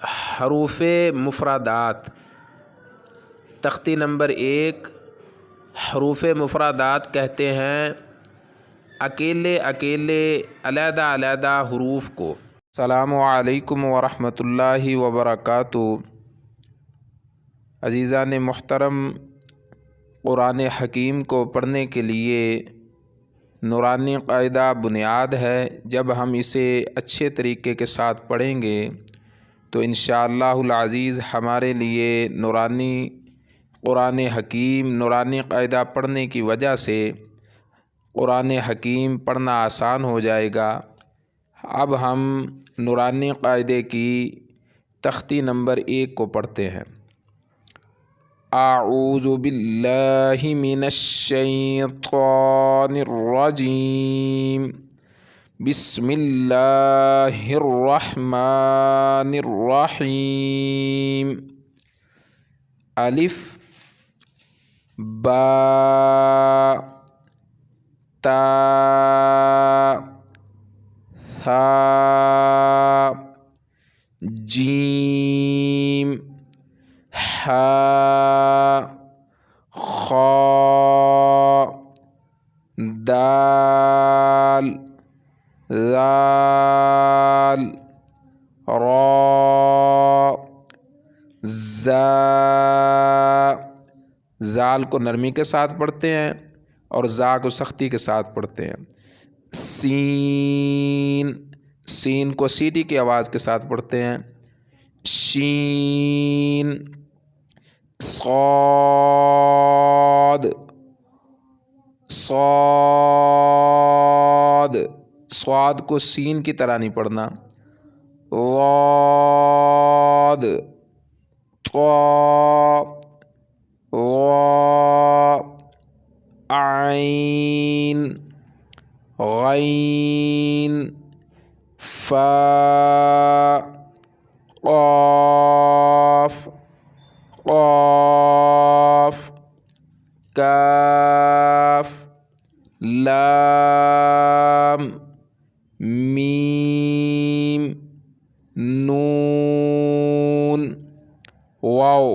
حروف مفردات۔ تختی نمبر 1، حروف مفردات کہتے ہیں اکیلے اکیلے علیحدہ علیحدہ حروف کو۔ السلام علیکم ورحمۃ اللہ وبرکاتہ۔ عزیزان محترم، قرآن حکیم کو پڑھنے کے لیے نورانی قاعدہ بنیاد ہے۔ جب ہم اسے اچھے طریقے کے ساتھ پڑھیں گے تو انشاءاللہ العزیز ہمارے لیے نورانی قرآن حکیم، نورانی قاعدہ پڑھنے کی وجہ سے قرآن حکیم پڑھنا آسان ہو جائے گا۔ اب ہم نورانی قاعدے کی تختی نمبر 1 کو پڑھتے ہیں۔ اعوذ باللہ من الشیطان الرجیم، بسم اللہ الرحمن الرحیم۔ الف با تا ثا جیم حا خا دال ذال را زا۔ زال کو نرمی کے ساتھ پڑھتے ہیں اور زا کو سختی کے ساتھ پڑھتے ہیں۔ سین، سین کو سیٹی کی آواز کے ساتھ پڑھتے ہیں۔ شین، صاد، صاد، صاد کو سین کی طرح نہیں پڑھنا۔ ضاد، طا، وا، عین، غین، فا، قاف، قاف، کاف، لام، میم، نون، واو،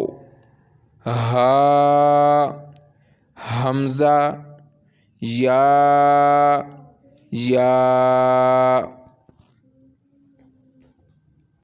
ہا، حمزہ، یا